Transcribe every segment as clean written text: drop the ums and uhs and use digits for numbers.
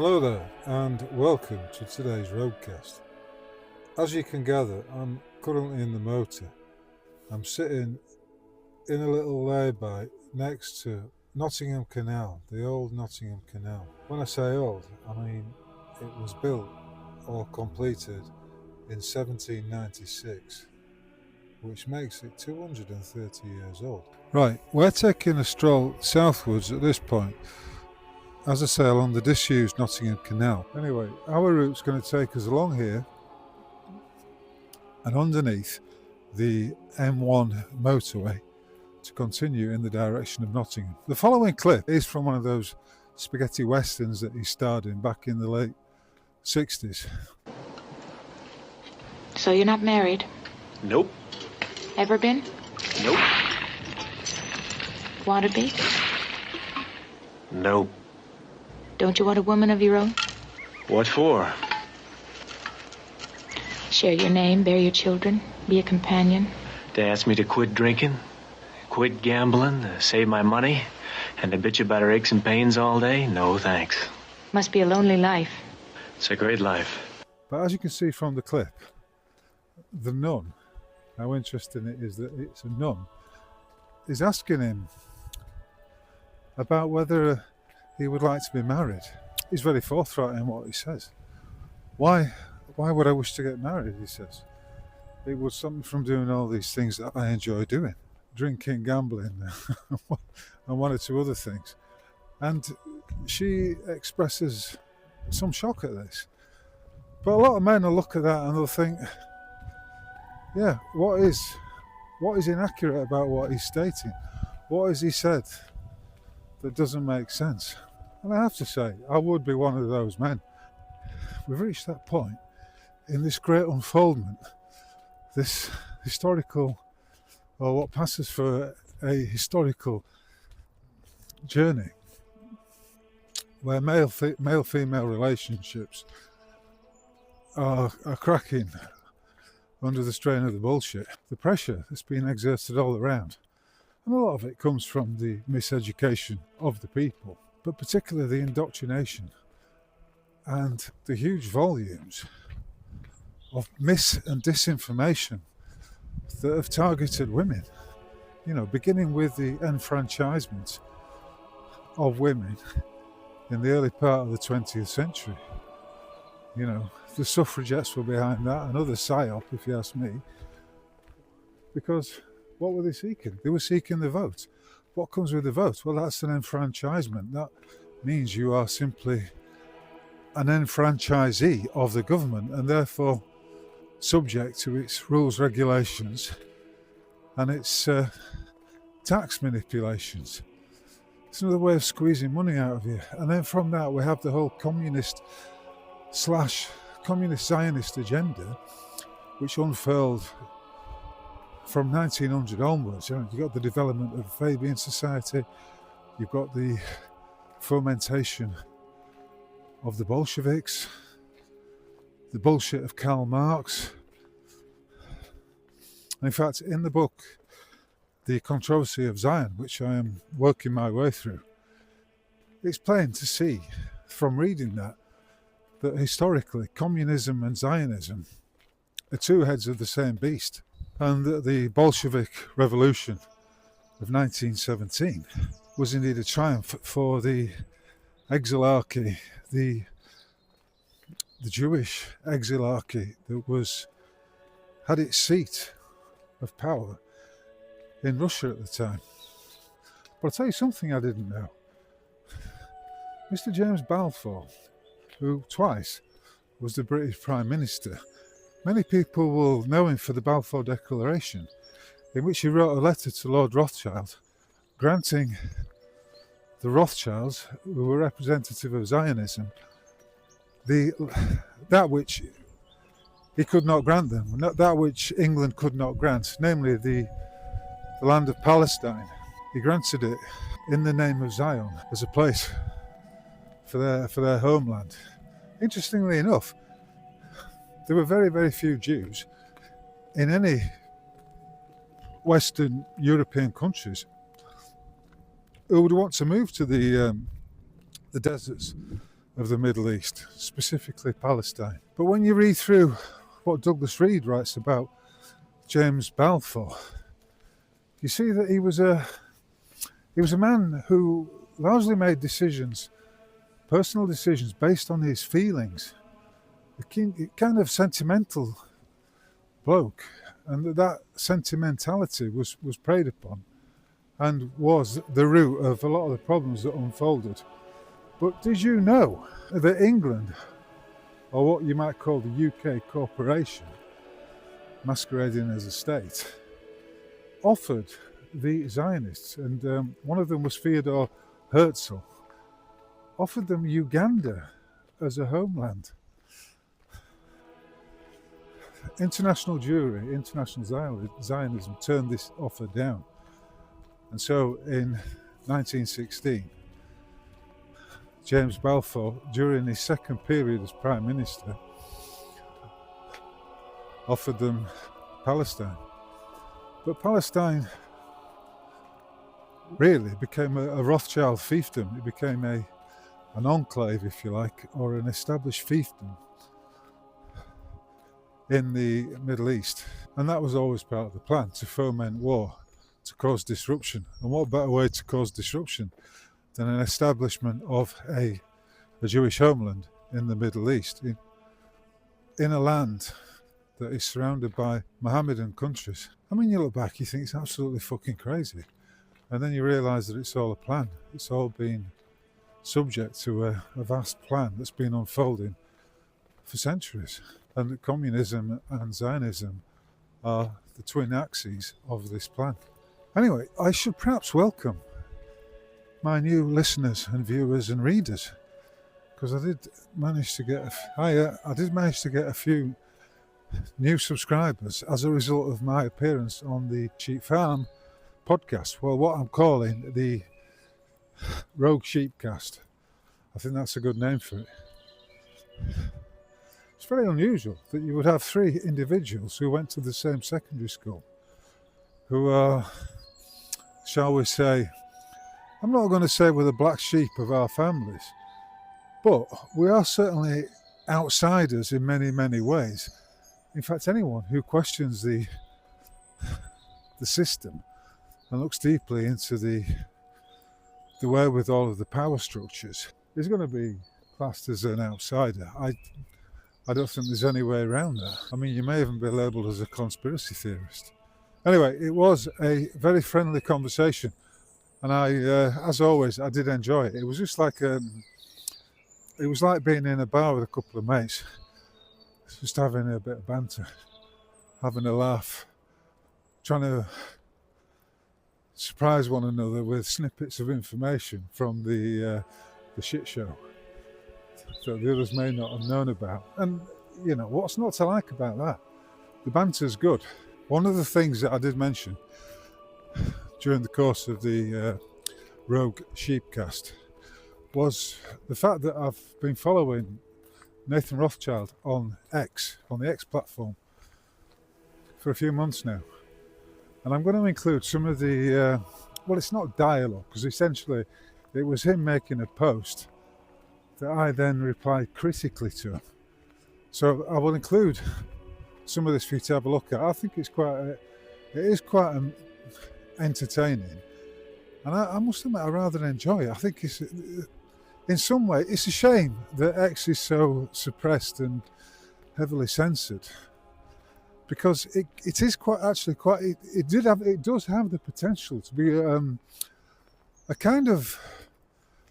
Hello there and welcome to today's roadcast. As you can gather, I'm currently in the motor. I'm sitting in a little lay-by next to Nottingham Canal, the old Nottingham Canal. When I say old, I mean it was built or completed in 1796, which makes it 230 years old. Right, we're taking a stroll southwards at this point, as I say, along the disused Nottingham Canal. Anyway, our route's going to take us along here and underneath the M1 motorway to continue in the direction of Nottingham. The following clip is from one of those spaghetti westerns that he starred in back in the late 60s. So you're not married? Nope. Ever been? Nope. Want to be? Nope. Don't you want a woman of your own? What for? Share your name, bear your children, be a companion. They asked me to quit drinking, quit gambling, save my money, and to bitch about her aches and pains all day? No, thanks. Must be a lonely life. It's a great life. But as you can see from the clip, the nun, how interesting it is that it's a nun, is asking him about whether he would like to be married. He's very forthright in what he says. Why would I wish to get married, he says. It was something from doing all these things that I enjoy doing. Drinking, gambling, and one or two other things. And she expresses some shock at this. But a lot of men will look at that and they'll think, yeah, what is inaccurate about what he's stating? What has he said that doesn't make sense? And I have to say, I would be one of those men. We've reached that point in this great unfoldment, this historical, or what passes for a historical journey, where male-female relationships are cracking under the strain of the bullshit, the pressure that's being exerted all around. And a lot of it comes from the miseducation of the people, but particularly the indoctrination and the huge volumes of mis and disinformation that have targeted women. You know, beginning with the enfranchisement of women in the early part of the 20th century. You know, the suffragettes were behind that, another psyop, if you ask me, because what were they seeking? They were seeking the vote. What comes with the vote? Well, that's an enfranchisement. That means you are simply an enfranchisee of the government and therefore subject to its rules, regulations and its tax manipulations. It's another way of squeezing money out of you. And then from that we have the whole communist Zionist agenda, which unfurled from 1900 onwards. You know, you've got the development of Fabian society, you've got the fomentation of the Bolsheviks, the bullshit of Karl Marx. In fact, in the book, The Controversy of Zion, which I am working my way through, it's plain to see from reading that historically communism and Zionism are two heads of the same beast, and that the Bolshevik Revolution of 1917 was indeed a triumph for the exilarchy, the Jewish exilarchy that had its seat of power in Russia at the time. But I'll tell you something I didn't know. Mr. James Balfour, who twice was the British Prime Minister, many people will know him for the Balfour Declaration, in which he wrote a letter to Lord Rothschild, granting the Rothschilds, who were representative of Zionism, that which he could not grant them, that which England could not grant, namely the land of Palestine. He granted it in the name of Zion as a place for their homeland. Interestingly enough, there were very, very few Jews in any Western European countries who would want to move to the deserts of the Middle East, specifically Palestine. But when you read through what Douglas Reed writes about James Balfour, you see that he was a man who largely made decisions, personal decisions, based on his feelings. A kind of sentimental bloke, and that sentimentality was preyed upon and was the root of a lot of the problems that unfolded. But did you know that England, or what you might call the UK corporation, masquerading as a state, offered the Zionists, and one of them was Theodore Herzl, offered them Uganda as a homeland. International Jewry, International Zionism turned this offer down. And so in 1916, James Balfour, during his second period as Prime Minister, offered them Palestine. But Palestine really became a Rothschild fiefdom. It became an enclave, if you like, or an established fiefdom in the Middle East. And that was always part of the plan, to foment war, to cause disruption. And what better way to cause disruption than an establishment of a Jewish homeland in the Middle East, in a land that is surrounded by Mohammedan countries. I mean, you look back, you think it's absolutely fucking crazy. And then you realise that it's all a plan. It's all been subject to a vast plan that's been unfolding for centuries. And that communism and Zionism are the twin axes of this plan. Anyway, I should perhaps welcome my new listeners and viewers and readers, because I did manage to get a few new subscribers as a result of my appearance on the Sheep Farm podcast. Well, what I'm calling the Rogue Sheepcast. I think that's a good name for it. It's very unusual that you would have three individuals who went to the same secondary school, who are, shall we say, I'm not going to say we're the black sheep of our families, but we are certainly outsiders in many, many ways. In fact, anyone who questions the system and looks deeply into the wherewithal of the power structures is going to be classed as an outsider. I don't think there's any way around that. I mean, you may even be labelled as a conspiracy theorist. Anyway, it was a very friendly conversation, and I, as always, I did enjoy it. It was just like it was like being in a bar with a couple of mates, just having a bit of banter, having a laugh, trying to surprise one another with snippets of information from the shit show that the others may not have known about. And, you know, what's not to like about that? The banter's good. One of the things that I did mention during the course of the Rogue Sheepcast was the fact that I've been following Nathan Rothschild on X, on the X platform, for a few months now. And I'm going to include some of the, well, it's not dialogue, because essentially it was him making a post that I then replied critically to. So I will include some of this for you to have a look at. I think it is quite entertaining. And I must admit, I rather enjoy it. I think it's, in some way, it's a shame that X is so suppressed and heavily censored, because it is quite, actually quite, it does have the potential to be a kind of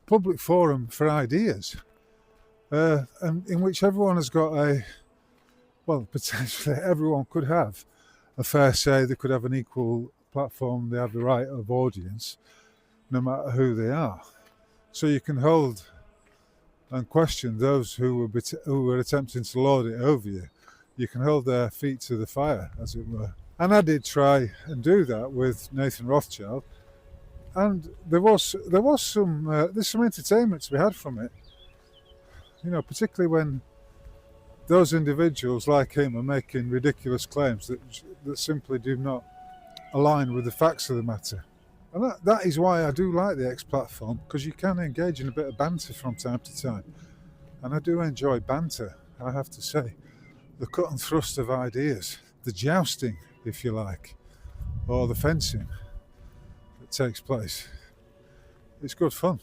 public forum for ideas, and in which everyone has got potentially everyone could have a fair say. They could have an equal platform. They have the right of audience, no matter who they are. So you can hold and question those who were attempting to lord it over you. You can hold their feet to the fire, as it were. And I did try and do that with Nathan Rothschild, and there's some entertainment to be had from it. You know, particularly when those individuals like him are making ridiculous claims that simply do not align with the facts of the matter. And that is why I do like the X platform, because you can engage in a bit of banter from time to time. And I do enjoy banter, I have to say. The cut and thrust of ideas, the jousting, if you like, or the fencing that takes place. It's good fun.